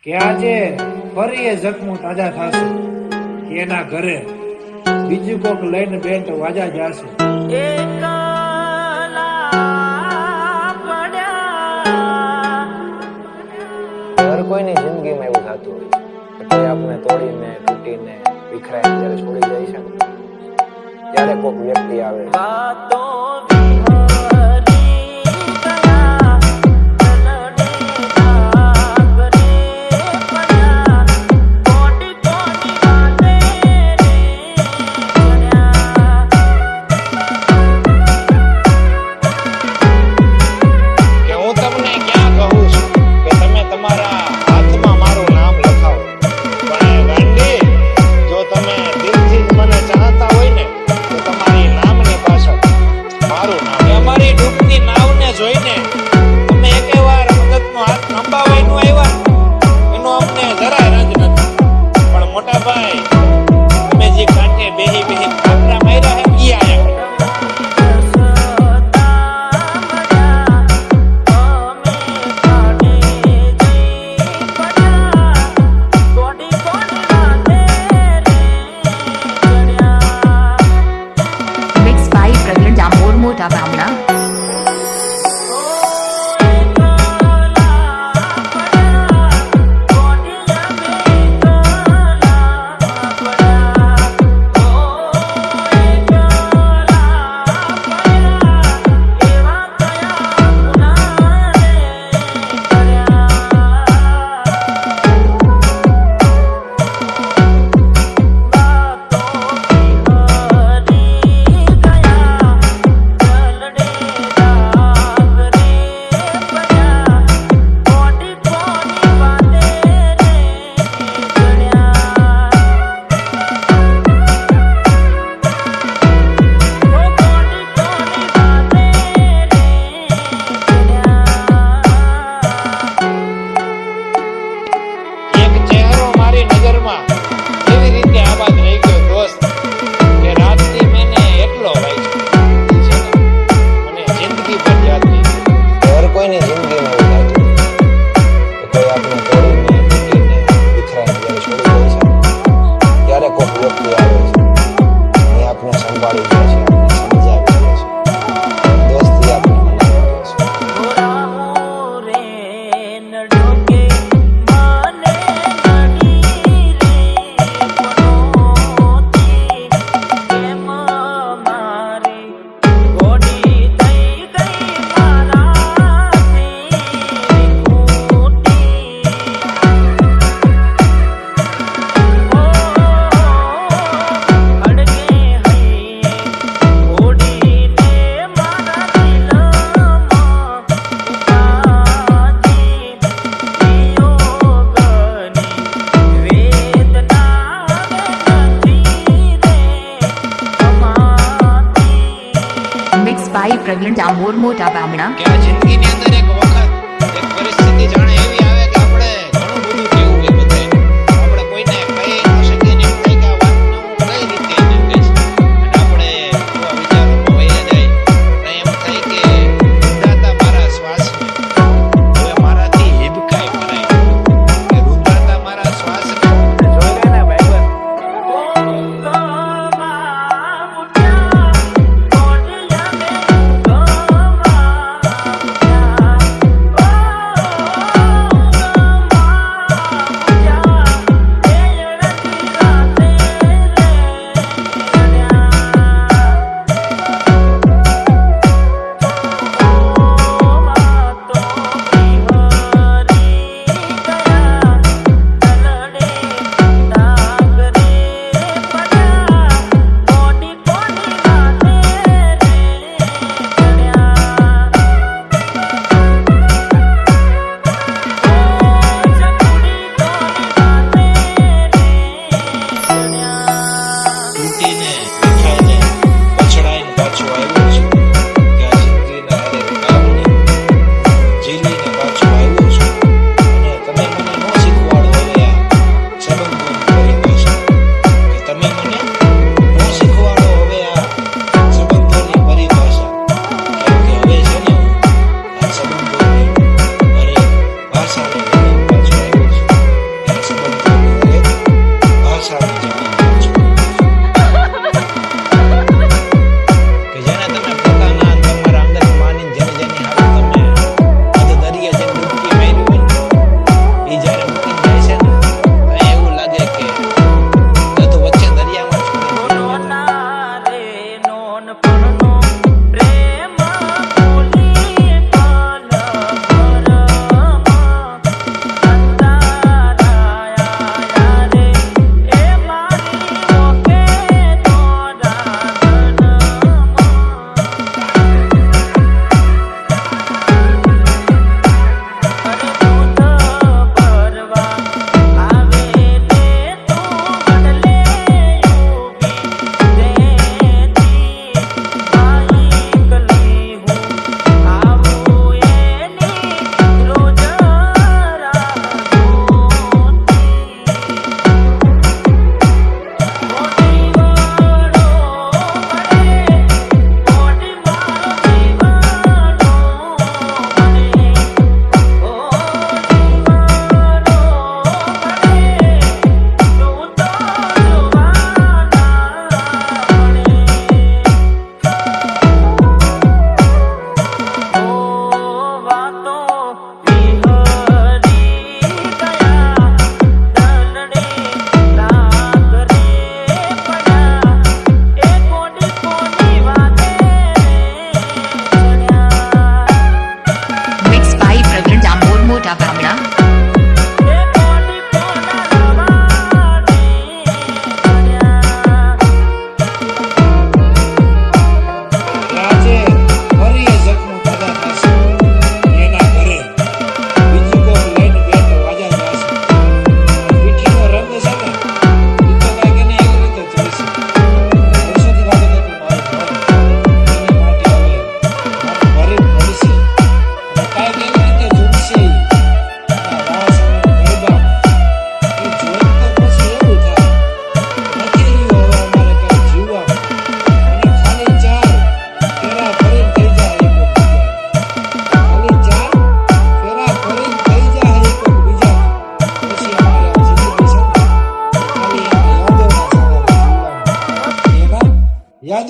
કે આજે ફરી એ જખમું તાજા થશે કે એના ઘરે બીજું કોક લઈને બેન્ટ વાજા જશે. હર કોઈની જિંદગીમાં એવું થતું હોય કે કોઈ આપણે તોડીને તૂટીને વિખરાઈને જ્યારે છોડી જાય છે ત્યારે કોઈક વ્યક્તિ આવે પ્રવીણ ડામોર મોટા બામણા. કે આ જિંદગીની અંદર એક વખત એક પરિસ્થિતિ જાણે એવી આવે કે આપણે ઘણું બધું કેવું હોય બધાય આપણે કોઈને કહી ન શકીએ ને કઈ કા વાત કઈ રીતે એને કહીશ અને આપણે એવા વિચારોમાં વહી જાય અને એમ થાય કે રુંધાતા મારા શ્વાસને હવે મારાથી હિબકાય ભરાય કે રુંધાતા મારા શ્વાસને જોઈ લે ને ભાઈબંધ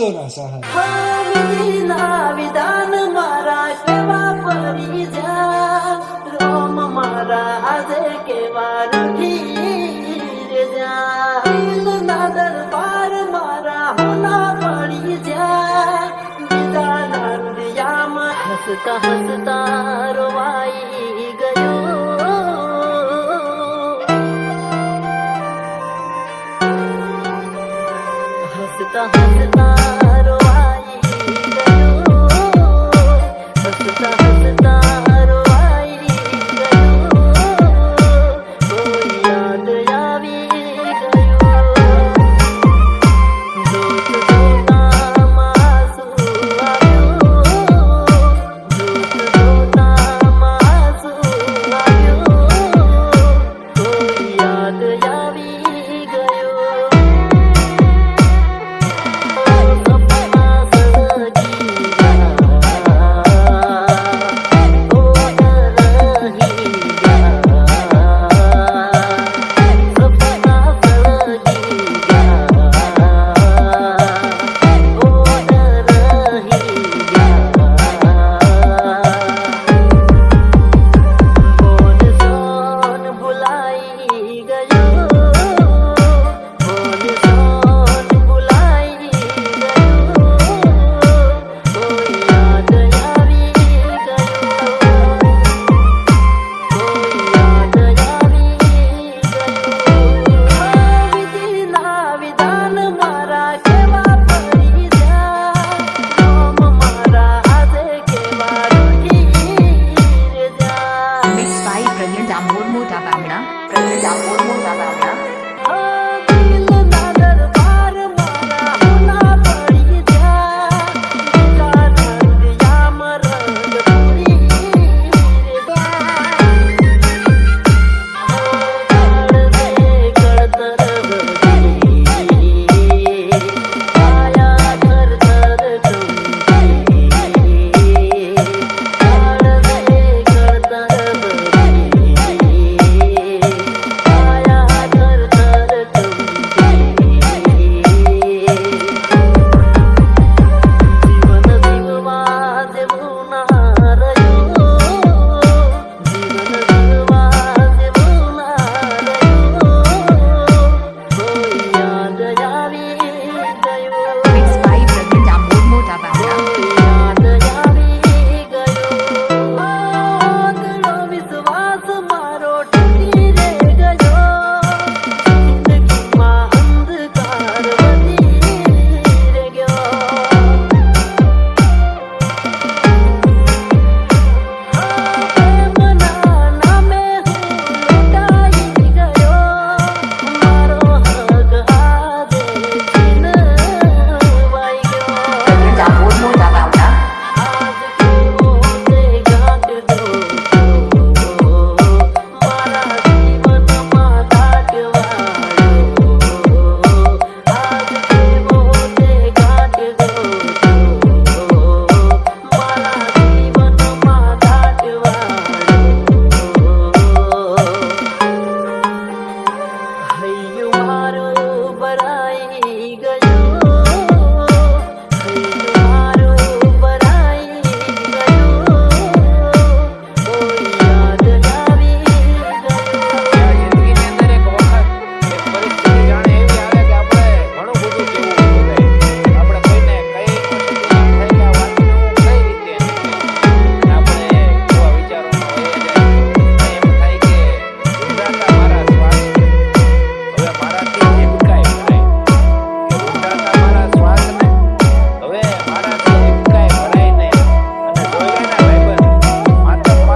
શબ્દોના સહારે. વિધિના વિધાન મારા કેવા પડી જા રોમ મારા આજે કેવા રૂઠી રે જા દિલના દરબાર મારા હોના પડી જા વિધાના રુદિયામાં હસતા હસતા રોવાઈ ગયો હસતા હસતા રોવાઈ ગયો હસતા હસતા રોવાઈ ગયો કોઈ યાદ આવી ગયો જોત જોતામાં આંસુ આવ્યો જોત જોતામાં આંસુ આવ્યો કોઈ યાદ આવી ગયો Mixed by Brilliant Amor Mota Bamna. Brilliant Amor Mota Bamna.